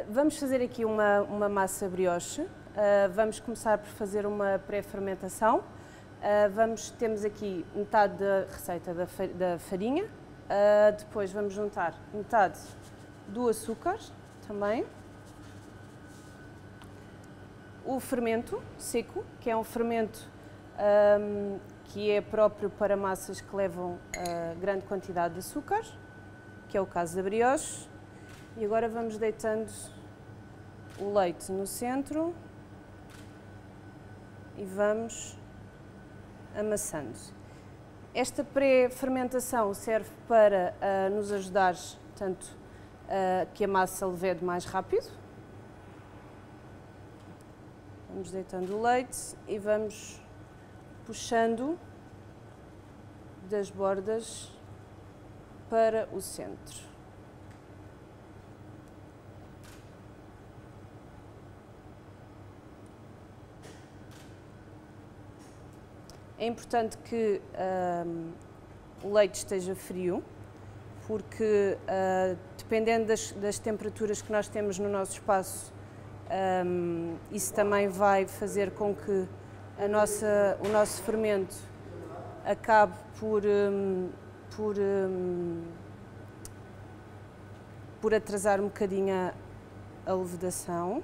Vamos fazer aqui uma massa brioche. Vamos começar por fazer uma pré-fermentação. Temos aqui metade da receita da farinha. Depois vamos juntar metade do açúcar também. O fermento seco, que é um fermento que é próprio para massas que levam grande quantidade de açúcar, que é o caso da brioche. E agora vamos deitando o leite no centro e vamos amassando. Esta pré-fermentação serve para nos ajudar tanto que a massa levede mais rápido. Vamos deitando o leite e vamos puxando das bordas para o centro. É importante que o leite esteja frio, porque dependendo das temperaturas que nós temos no nosso espaço, isso também vai fazer com que o nosso fermento acabe por atrasar um bocadinho a levedação.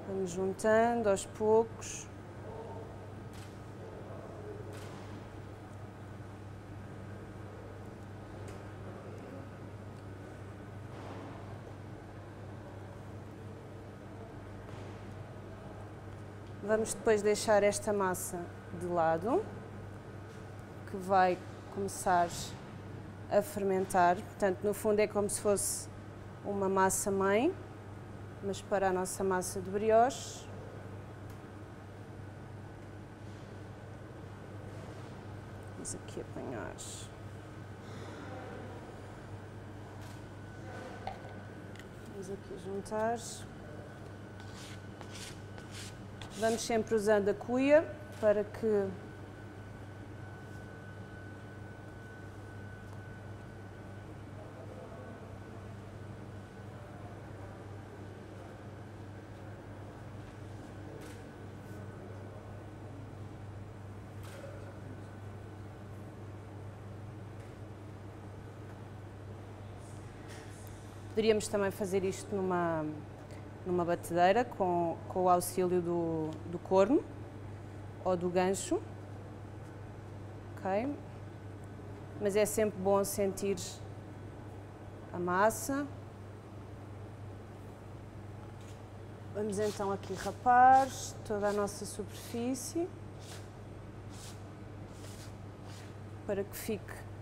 Vamos juntando aos poucos. Vamos depois deixar esta massa de lado, que vai começar a fermentar. Portanto, no fundo é como se fosse uma massa-mãe, mas para a nossa massa de brioche. Vamos aqui apanhar. Vamos aqui juntar. Vamos sempre usando a cuia para que poderíamos também fazer isto numa batedeira com o auxílio do corno ou do gancho, ok? Mas é sempre bom sentir a massa. Vamos então aqui rapar toda a nossa superfície para que fique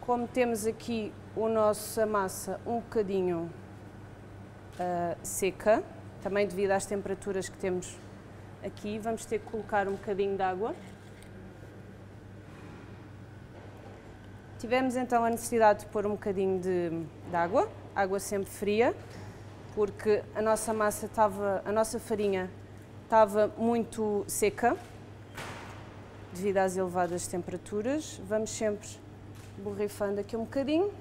como temos aqui a nossa massa um bocadinho seca, também devido às temperaturas que temos aqui, vamos ter que colocar um bocadinho de água. Tivemos então a necessidade de pôr um bocadinho de água, água sempre fria, porque a nossa farinha estava muito seca devido às elevadas temperaturas. Vamos sempre borrifando aqui um bocadinho.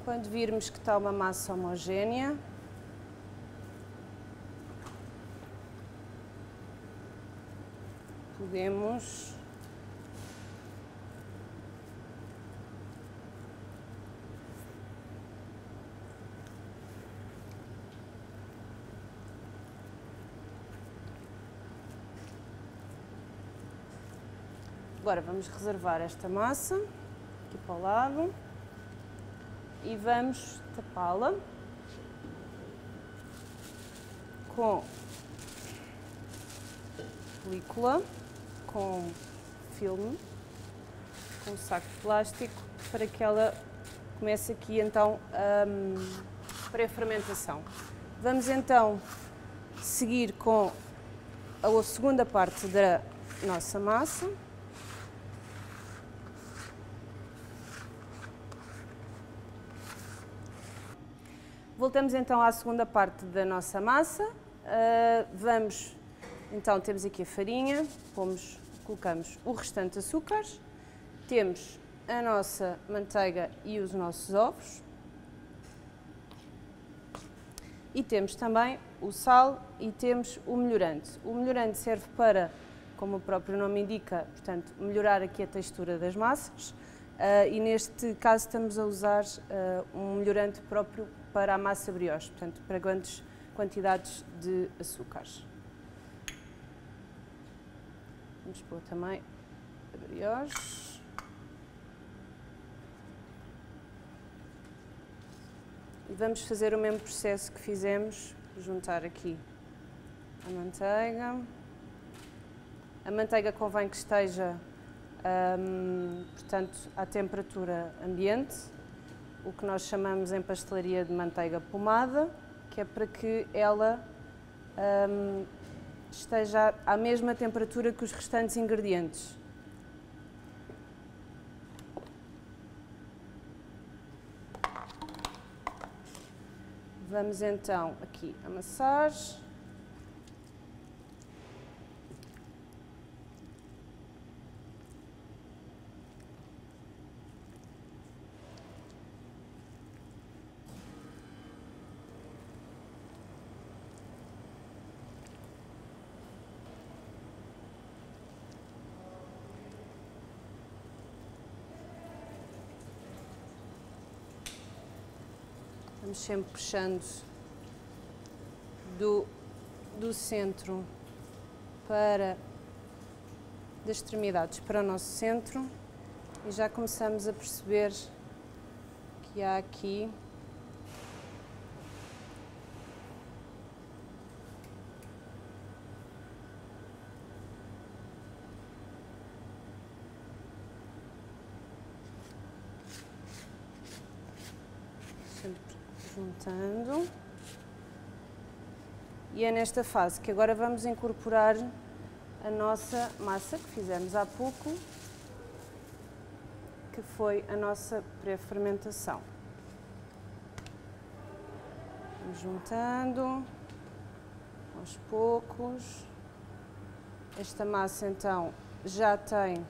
Quando virmos que está uma massa homogénea, podemos Agora vamos reservar esta massa aqui para o lado e vamos tapá-la com película, com filme, com um saco de plástico, para que ela comece aqui então a pré-fermentação. Vamos então seguir com a segunda parte da nossa massa. Voltamos então à segunda parte da nossa massa. Então temos aqui a farinha, colocamos o restante de açúcares, temos a nossa manteiga e os nossos ovos e temos também o sal e temos o melhorante. O melhorante serve para, como o próprio nome indica, portanto, melhorar aqui a textura das massas e neste caso estamos a usar um melhorante próprio para a massa brioche, portanto, para grandes quantidades de açúcares. Vamos pôr também a brioche. E vamos fazer o mesmo processo que fizemos, juntar aqui a manteiga. A manteiga convém que esteja, portanto, à temperatura ambiente, o que nós chamamos em pastelaria de manteiga pomada, que é para que ela esteja à mesma temperatura que os restantes ingredientes. Vamos então aqui amassar. Vamos sempre puxando do centro das extremidades para o nosso centro e já começamos a perceber que há aqui juntando. E é nesta fase que agora vamos incorporar a nossa massa que fizemos há pouco, que foi a nossa pré-fermentação. Vamos juntando aos poucos. Esta massa então já tem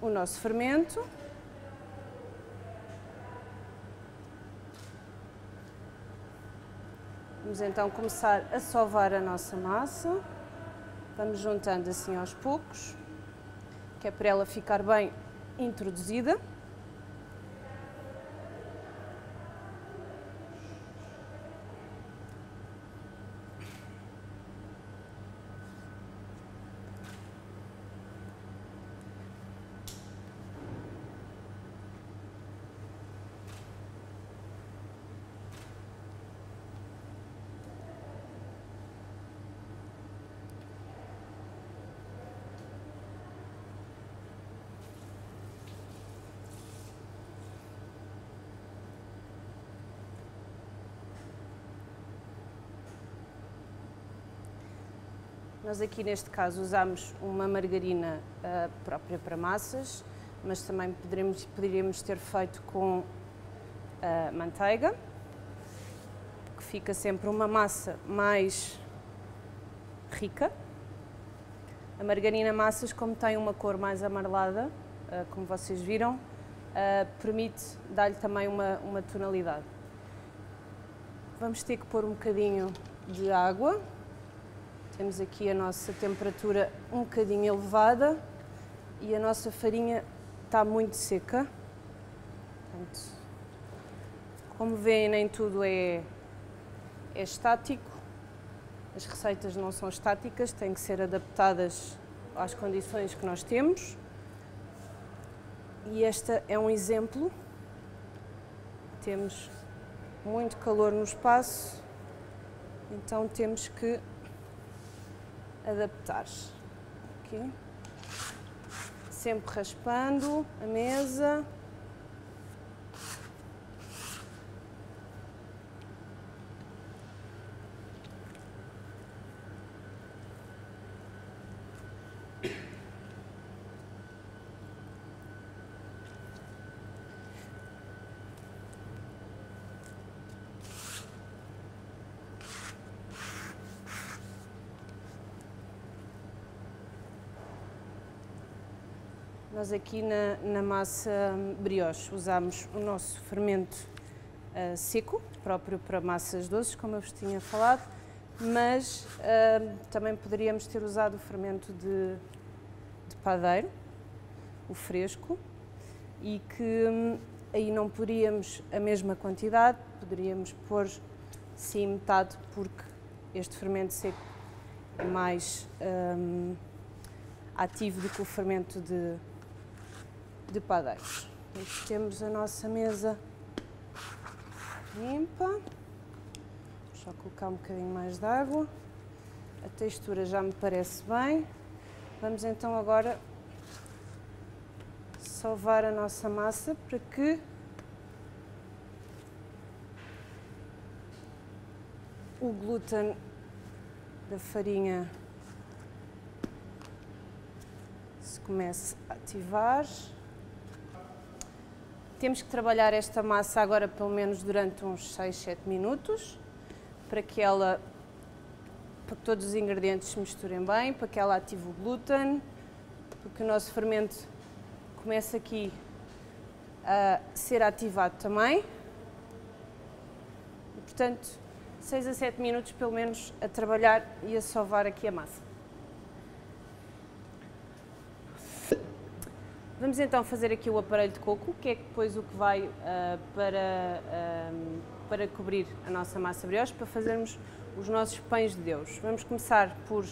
o nosso fermento. Vamos então começar a sovar a nossa massa. Vamos juntando assim aos poucos, que é para ela ficar bem introduzida. Nós aqui neste caso usamos uma margarina própria para massas, mas também poderíamos ter feito com manteiga, que fica sempre uma massa mais rica. A margarina massas, como tem uma cor mais amarelada, como vocês viram, permite dar-lhe também uma tonalidade. Vamos ter que pôr um bocadinho de água. Temos aqui a nossa temperatura um bocadinho elevada e a nossa farinha está muito seca. Portanto, como veem, nem tudo é estático. As receitas não são estáticas, têm que ser adaptadas às condições que nós temos. E este é um exemplo. Temos muito calor no espaço, então temos que adaptar. Aqui. Sempre raspando a mesa. Nós aqui na massa brioche usamos o nosso fermento seco, próprio para massas doces, como eu vos tinha falado, mas também poderíamos ter usado o fermento de padeiro, o fresco, e que aí não poderíamos a mesma quantidade, poderíamos pôr sim metade, porque este fermento seco é mais ativo do que o fermento de padeiros. Temos a nossa mesa limpa. Vou só colocar um bocadinho mais de água. A textura já me parece bem. Vamos então agora sovar a nossa massa para que o glúten da farinha se comece a ativar. Temos que trabalhar esta massa agora pelo menos durante uns 6, 7 minutos, para que todos os ingredientes se misturem bem, para que ela ative o glúten, para que o nosso fermento comece aqui a ser ativado também. E, portanto, 6 a 7 minutos pelo menos a trabalhar e a sovar aqui a massa. Vamos então fazer aqui o aparelho de coco, que é depois o que vai para cobrir a nossa massa brioche, para fazermos os nossos pães de Deus. Vamos começar por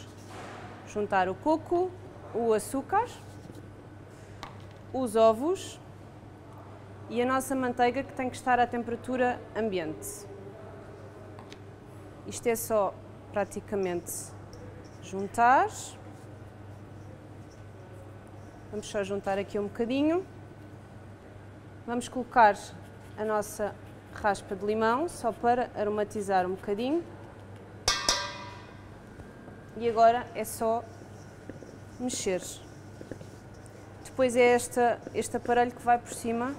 juntar o coco, o açúcar, os ovos e a nossa manteiga, que tem que estar à temperatura ambiente. Isto é só praticamente juntar. Vamos só juntar aqui um bocadinho. Vamos colocar a nossa raspa de limão, só para aromatizar um bocadinho. E agora é só mexer. Depois é este aparelho que vai por cima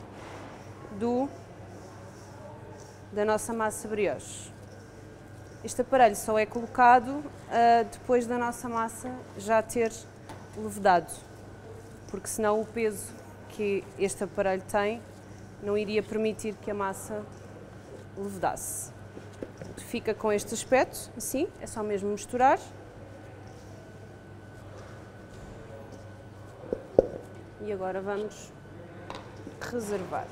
da nossa massa brioche. Este aparelho só é colocado depois da nossa massa já ter levedado, porque senão o peso que este aparelho tem não iria permitir que a massa levedasse. Fica com este aspecto, assim, é só mesmo misturar. E agora vamos reservar.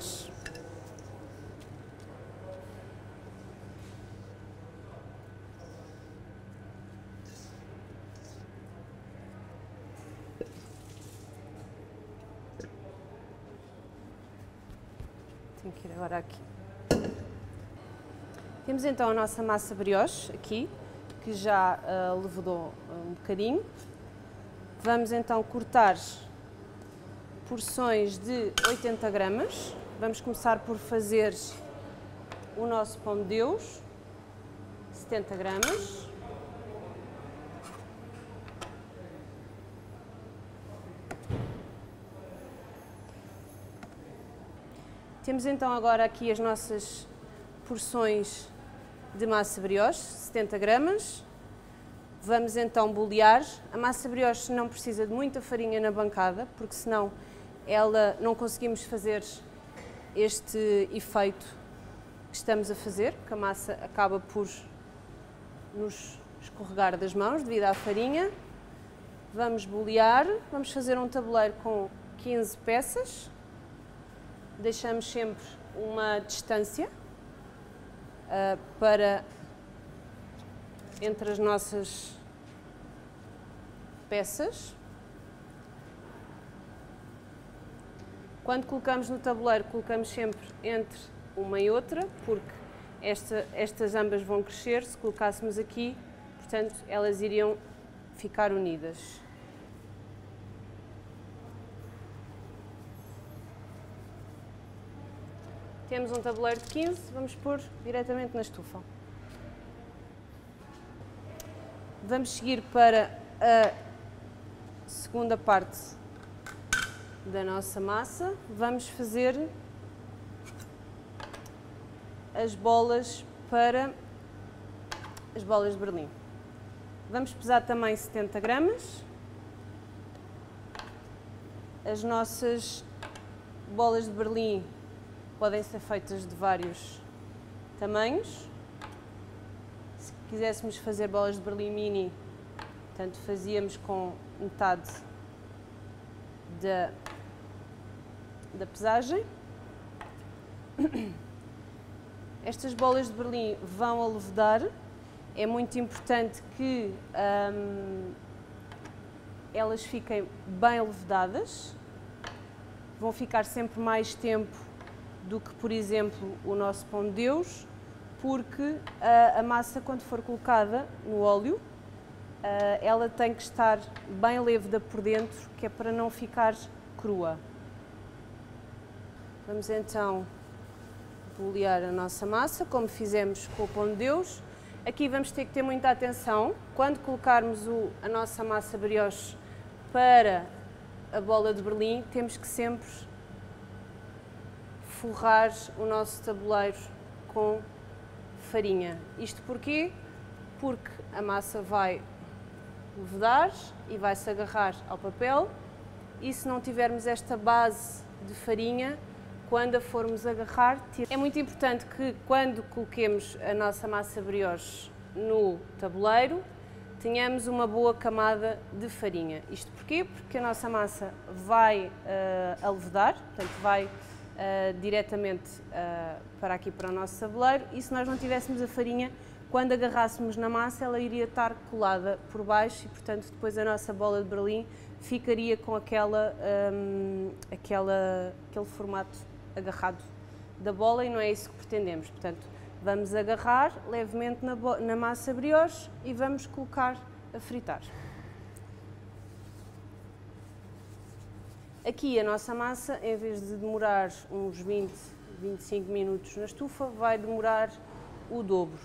Tenho que ir agora aqui. Temos então a nossa massa brioche aqui, que já levedou um bocadinho. Vamos então cortar porções de 80 gramas. Vamos começar por fazer o nosso pão de Deus, 70 gramas. Temos então agora aqui as nossas porções de massa brioche, 70 gramas. Vamos então bolear. A massa brioche não precisa de muita farinha na bancada, porque senão ela não conseguimos fazer este efeito que estamos a fazer, que a massa acaba por nos escorregar das mãos devido à farinha. Vamos bolear, vamos fazer um tabuleiro com 15 peças. Deixamos sempre uma distância para entre as nossas peças. Quando colocamos no tabuleiro, colocamos sempre entre uma e outra, porque estas ambas vão crescer. Se colocássemos aqui, portanto, elas iriam ficar unidas. Temos um tabuleiro de 15, vamos pôr diretamente na estufa. Vamos seguir para a segunda parte da nossa massa. Vamos fazer as bolas de Berlim. Vamos pesar também 70 gramas. As nossas bolas de Berlim podem ser feitas de vários tamanhos. Se quiséssemos fazer bolas de Berlim mini, portanto, fazíamos com metade da pesagem. Estas bolas de Berlim vão alevedar. É muito importante que elas fiquem bem alevedadas. Vão ficar sempre mais tempo do que, por exemplo, o nosso pão de Deus, porque a massa, quando for colocada no óleo, ela tem que estar bem lêveda por dentro, que é para não ficar crua. Vamos então bolear a nossa massa, como fizemos com o pão de Deus. Aqui vamos ter que ter muita atenção. Quando colocarmos a nossa massa brioche para a bola de Berlim, temos que sempre forrar o nosso tabuleiro com farinha. Isto porquê? Porque a massa vai levedar e vai se agarrar ao papel, e se não tivermos esta base de farinha, quando a formos agarrar, é muito importante que quando coloquemos a nossa massa brioche no tabuleiro, tenhamos uma boa camada de farinha. Isto porquê? Porque a nossa massa vai alevedar, portanto vai diretamente para aqui, para o nosso tabuleiro, e se nós não tivéssemos a farinha, quando agarrássemos na massa, ela iria estar colada por baixo e, portanto, depois a nossa bola de Berlim ficaria com aquele formato agarrado da bola, e não é isso que pretendemos. Portanto, vamos agarrar levemente na massa brioche e vamos colocar a fritar. Aqui a nossa massa, em vez de demorar uns 20, 25 minutos na estufa, vai demorar o dobro.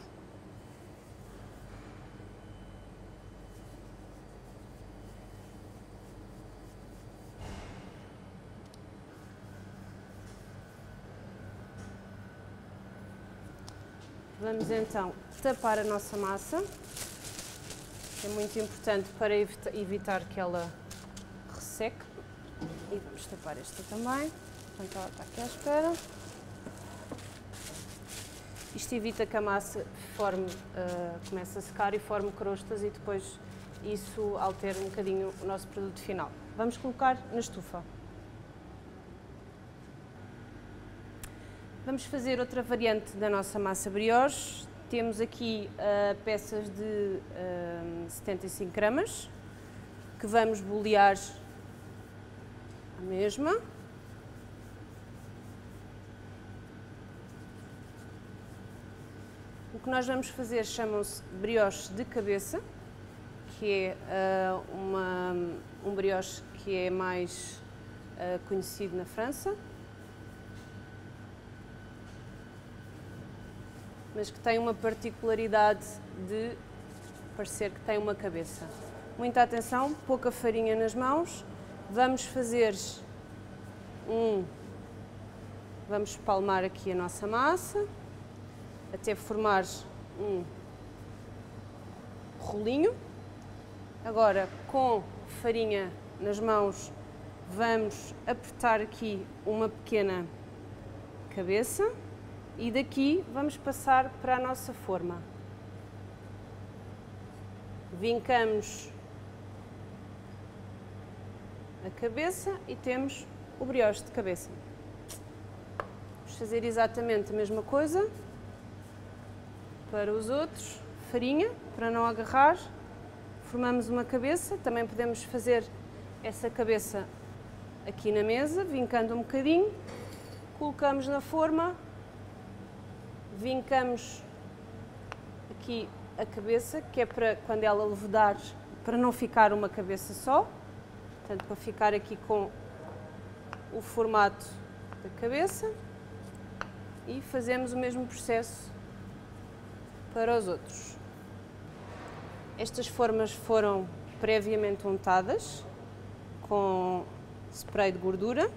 Vamos então tapar a nossa massa. É muito importante para evitar que ela resseque. E vamos tapar esta também, enquanto ela está aqui à espera. Isto evita que a massa comece a secar e forme crostas, e depois isso altera um bocadinho o nosso produto final. Vamos colocar na estufa. Vamos fazer outra variante da nossa massa brioche. Temos aqui peças de 75 gramas, que vamos bolear a mesma. O que nós vamos fazer chamam-se brioche de cabeça, que é um brioche que é mais conhecido na França, mas que tem uma particularidade de parecer que tem uma cabeça. Muita atenção, pouca farinha nas mãos. Vamos fazer vamos espalmar aqui a nossa massa até formar um rolinho. Agora, com farinha nas mãos, vamos apertar aqui uma pequena cabeça. E daqui vamos passar para a nossa forma. Vincamos a cabeça e temos o brioche de cabeça. Vamos fazer exatamente a mesma coisa para os outros. farinha para não agarrar, formamos uma cabeça, também podemos fazer essa cabeça aqui na mesa, vincando um bocadinho, colocamos na forma, vincamos aqui a cabeça, que é para quando ela levedar, para não ficar uma cabeça só, portanto para ficar aqui com o formato da cabeça, e fazemos o mesmo processo para os outros. Estas formas foram previamente untadas com spray de gordura,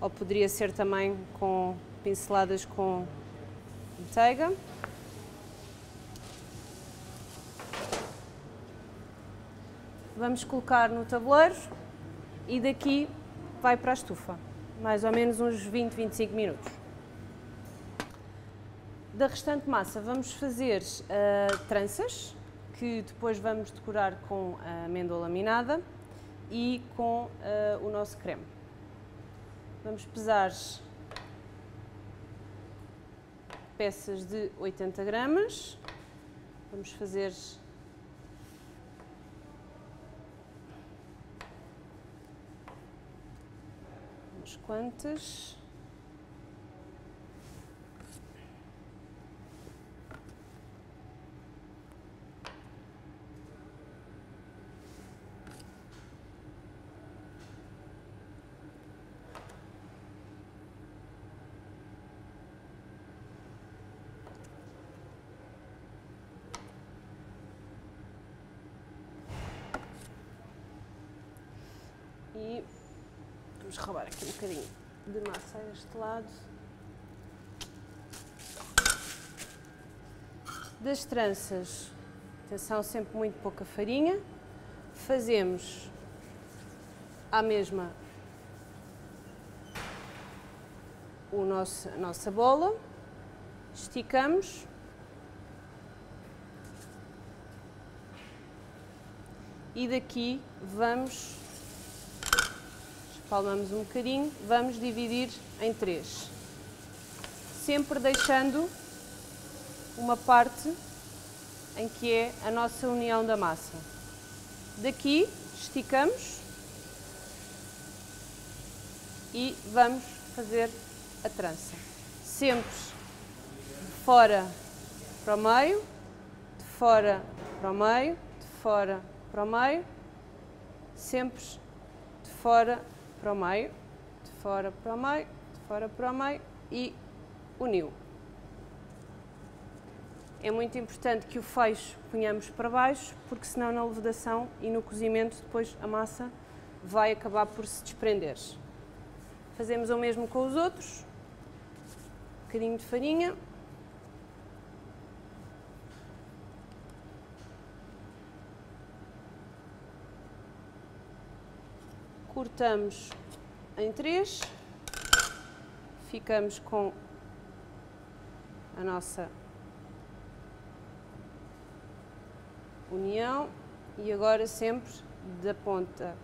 ou poderia ser também com pinceladas com manteiga. Vamos colocar no tabuleiro e daqui vai para a estufa, mais ou menos uns 20, 25 minutos. Da restante massa vamos fazer tranças, que depois vamos decorar com a amêndoa laminada e com o nosso creme. Vamos pesar peças de 80 gramas, vamos fazer umas quantas. E vamos roubar aqui um bocadinho de massa a este lado. Das tranças, atenção, sempre muito pouca farinha. Fazemos à mesma a nossa bola, esticamos e daqui vamos, espalmamos um bocadinho, vamos dividir em 3, sempre deixando uma parte em que é a nossa união da massa. Daqui esticamos e vamos fazer a trança, sempre de fora para o meio, de fora para o meio, de fora para o meio, sempre de fora para o meio, de fora para o meio, de fora para o meio e uniu. É muito importante que o fecho ponhamos para baixo, porque senão na levedação e no cozimento depois a massa vai acabar por se desprender. Fazemos o mesmo com os outros, um bocadinho de farinha. Cortamos em 3, ficamos com a nossa união e agora sempre da ponta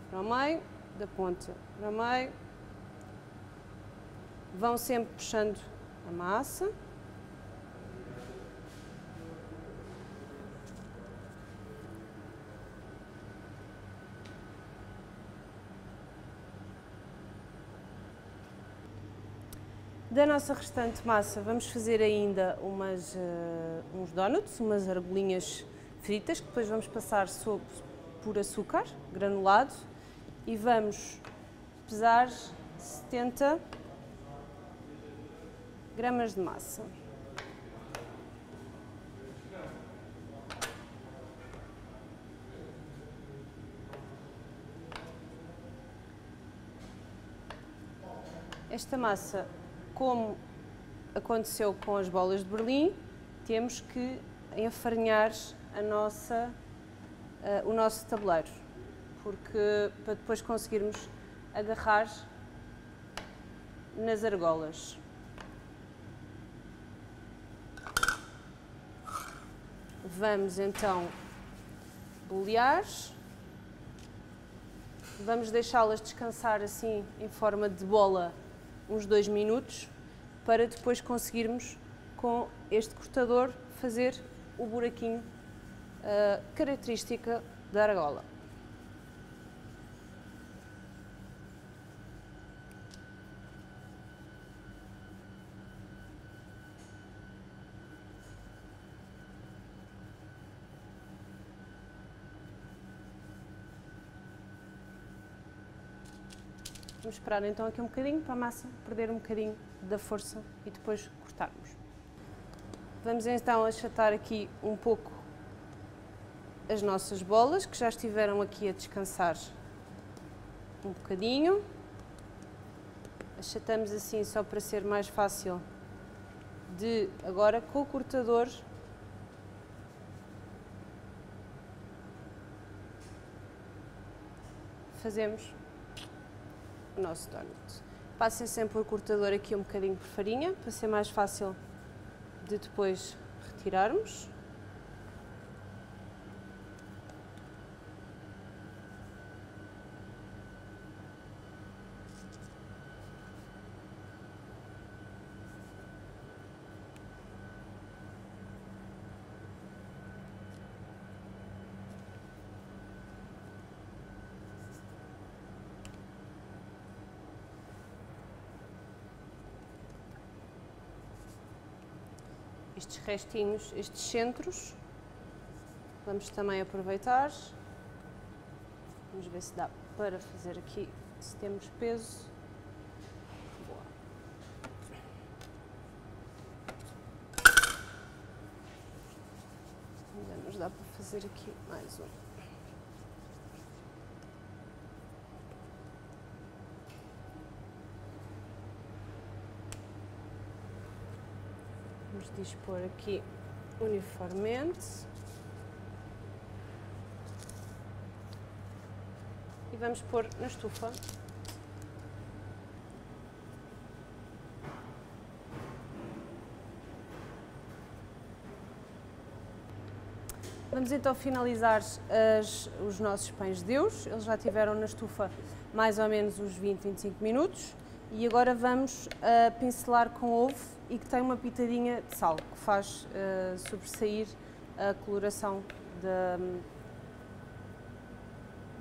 para o meio, da ponta para o meio, vão sempre puxando a massa. Da nossa restante massa vamos fazer ainda uns donuts, umas argolinhas fritas, que depois vamos passar por açúcar granulado e vamos pesar 70 gramas de massa. Esta massa, como aconteceu com as bolas de Berlim, temos que enfarinhar o nosso tabuleiro, porque para depois conseguirmos agarrar nas argolas. Vamos então bolear, vamos deixá-las descansar assim em forma de bola uns 2 minutos, para depois conseguirmos com este cortador fazer o buraquinho característica da argola. Vamos esperar então aqui um bocadinho para a massa perder um bocadinho da força e depois cortarmos. Vamos então achatar aqui um pouco as nossas bolas, que já estiveram aqui a descansar um bocadinho. Achatamos assim só para ser mais fácil de agora com o cortador fazemos o nosso donut. Passem sempre o cortador aqui um bocadinho por farinha, para ser mais fácil de depois retirarmos. Estes restinhos, estes centros, vamos também aproveitar. Vamos ver se dá para fazer aqui, se temos peso. Boa. Ainda nos dá para fazer aqui mais um. Vamos dispor aqui uniformemente e vamos pôr na estufa. Vamos então finalizar os nossos pães de Deus. Eles já estiveram na estufa mais ou menos uns 20-25 minutos e agora vamos pincelar com ovo e que tem uma pitadinha de sal, que faz sobressair a coloração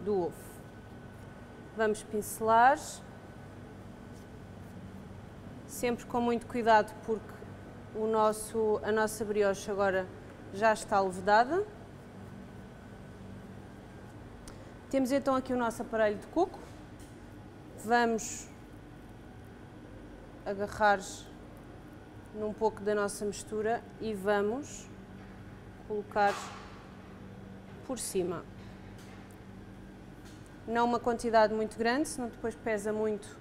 do ovo. Vamos pincelar, sempre com muito cuidado porque a nossa brioche agora já está levedada. Temos então aqui o nosso aparelho de coco. Vamos agarrar num pouco da nossa mistura e vamos colocar por cima. Não uma quantidade muito grande, senão depois pesa muito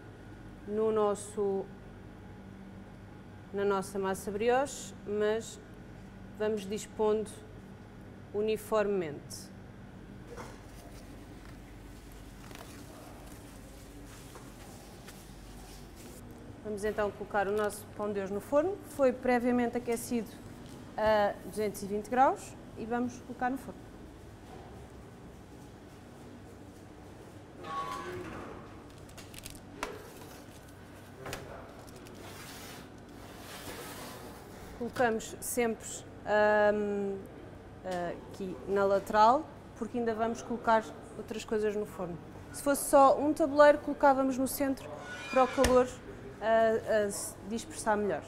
na nossa massa brioche, mas vamos dispondo uniformemente. Vamos então colocar o nosso pão de Deus no forno. Foi previamente aquecido a 220 graus e vamos colocar no forno. Colocamos sempre aqui na lateral, porque ainda vamos colocar outras coisas no forno. Se fosse só um tabuleiro, colocávamos no centro para o calor a se dispersar melhor.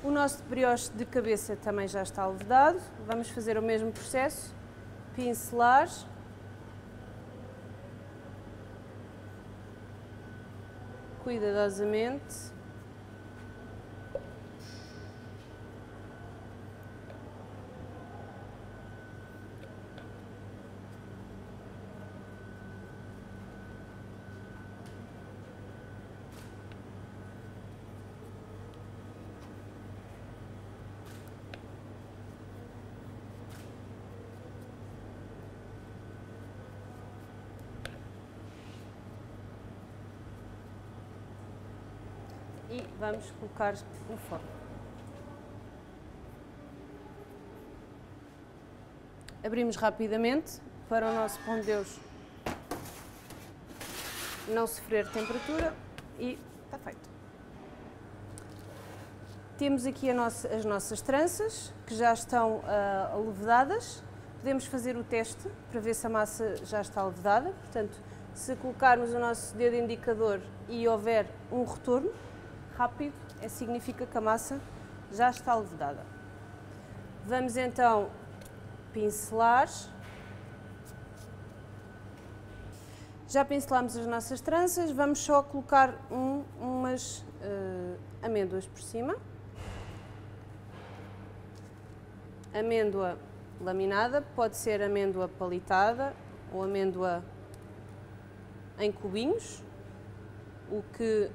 O nosso brioche de cabeça também já está levedado. Vamos fazer o mesmo processo, pincelar. Cuidadosamente. E vamos colocar no forno. Abrimos rapidamente para o nosso pão de Deus não sofrer temperatura e está feito. Temos aqui as nossas tranças, que já estão alevedadas. Podemos fazer o teste para ver se a massa já está alevedada. Portanto, se colocarmos o nosso dedo indicador e houver um retorno rápido, significa que a massa já está alevedada. Vamos então pincelar. Já pincelamos as nossas tranças, vamos só colocar umas amêndoas por cima. Amêndoa laminada, pode ser amêndoa palitada ou amêndoa em cubinhos, o que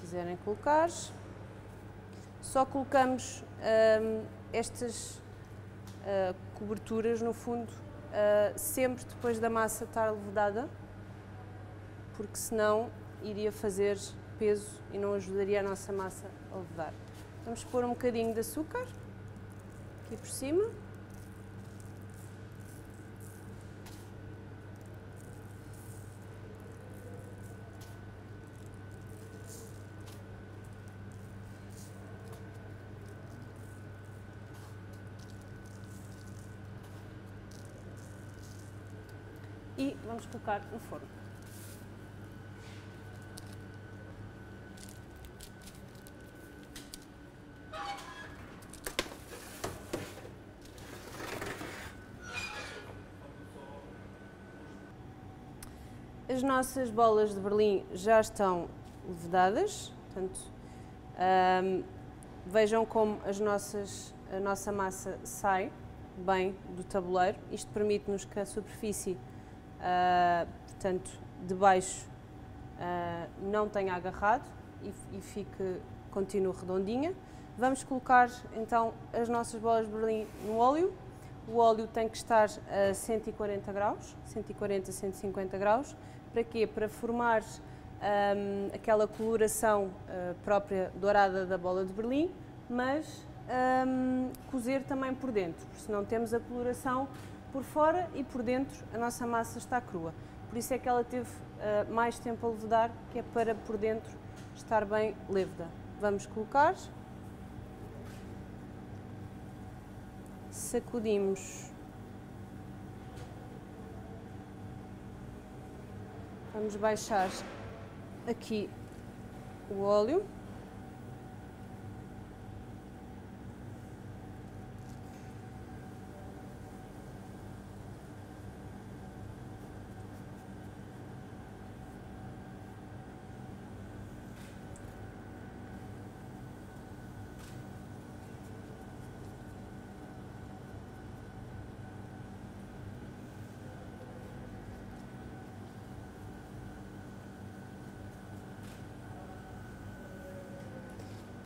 quiserem colocar. Só colocamos estas coberturas no fundo sempre depois da massa estar levedada, porque senão iria fazer peso e não ajudaria a nossa massa a levedar. Vamos pôr um bocadinho de açúcar aqui por cima. E vamos colocar no forno. As nossas bolas de Berlim já estão levedadas, portanto, vejam como a nossa massa sai bem do tabuleiro. Isto permite-nos que a superfície, portanto, de baixo não tenha agarrado e continue redondinha. Vamos colocar então as nossas bolas de Berlim no óleo. O óleo tem que estar a 140 graus, 140 a 150 graus. Para quê? Para formar aquela coloração própria dourada da bola de Berlim, mas cozer também por dentro, porque senão temos a coloração por fora e por dentro a nossa massa está crua. Por isso é que ela teve mais tempo a levedar, que é para por dentro estar bem lêveda. Vamos colocar, sacudimos, vamos baixar aqui o óleo.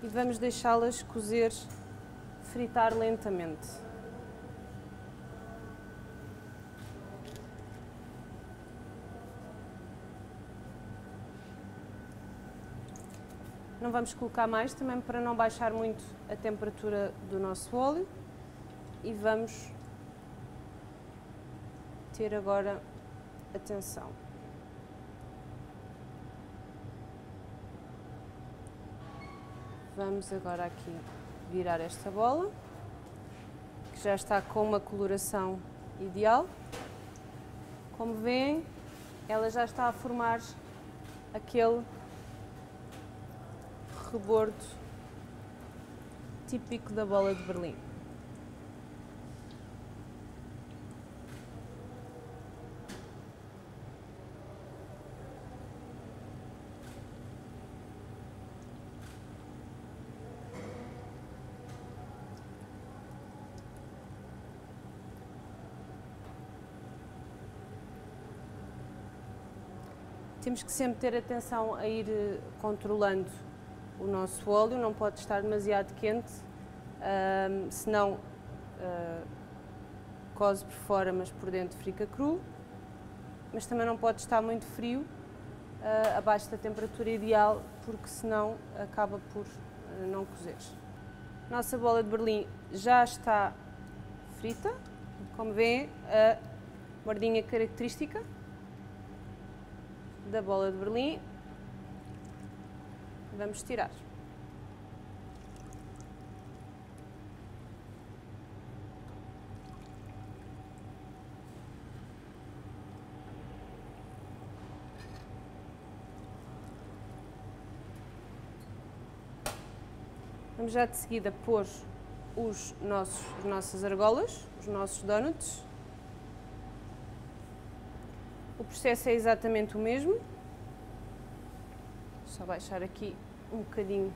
E vamos deixá-las cozer, fritar lentamente. Não vamos colocar mais, também para não baixar muito a temperatura do nosso óleo. E vamos ter agora atenção. Vamos agora aqui virar esta bola, que já está com uma coloração ideal. Como veem, ela já está a formar aquele rebordo típico da bola de Berlim. Temos que sempre ter atenção a ir controlando o nosso óleo, não pode estar demasiado quente, senão coze por fora, mas por dentro fica cru. Mas também não pode estar muito frio, abaixo da temperatura ideal, porque senão acaba por não cozer. Nossa bola de Berlim já está frita, como veem, a bordinha característica da bola de Berlim. Vamos tirar. Vamos já de seguida pôr as nossas argolas, os nossos donuts. O processo é exatamente o mesmo. Só baixar aqui um bocadinho.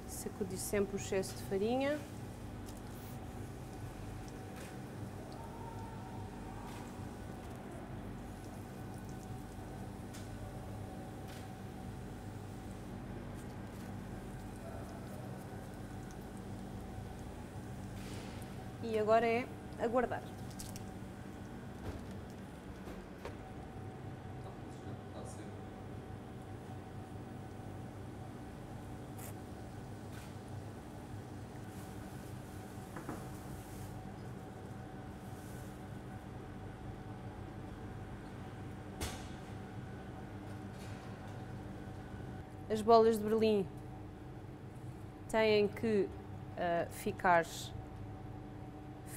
Sacudir sempre o excesso de farinha. E agora é aguardar. As bolas de Berlim têm que ficar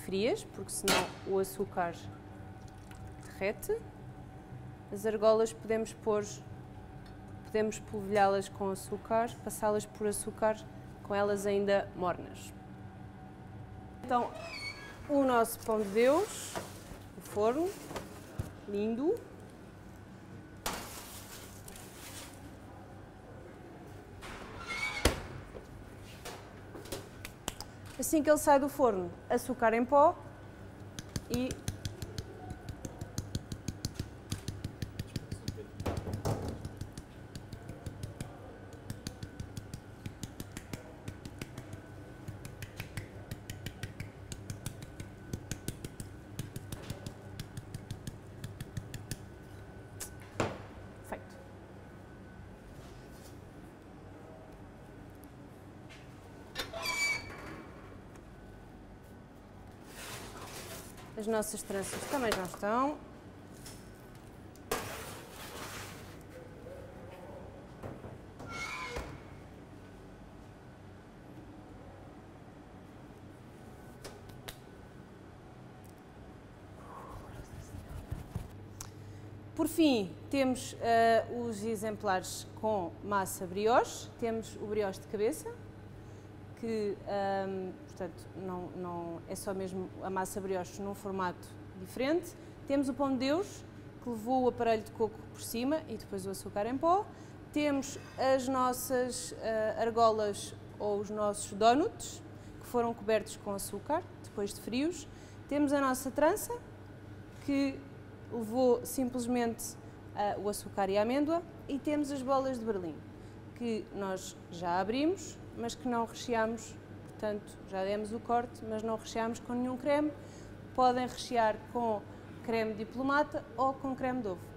frias, porque senão o açúcar derrete. As argolas podemos polvilhá-las com açúcar, passá-las por açúcar com elas ainda mornas. Então, o nosso pão de Deus, o forno, lindo. Assim que ele sai do forno, açúcar em pó e feito. As nossas tranças também já estão. Por fim, temos os exemplares com massa brioche. Temos o brioche de cabeça, que portanto não é só mesmo a massa brioche num formato diferente. Temos o pão de Deus, que levou o aparelho de coco por cima e depois o açúcar em pó. Temos as nossas argolas ou os nossos donuts, que foram cobertos com açúcar, depois de frios. Temos a nossa trança, que levou simplesmente o açúcar e a amêndoa. E temos as bolas de Berlim, que nós já abrimos, mas que não recheamos, portanto, já demos o corte, mas não recheamos com nenhum creme. Podem rechear com creme diplomata ou com creme de ovo.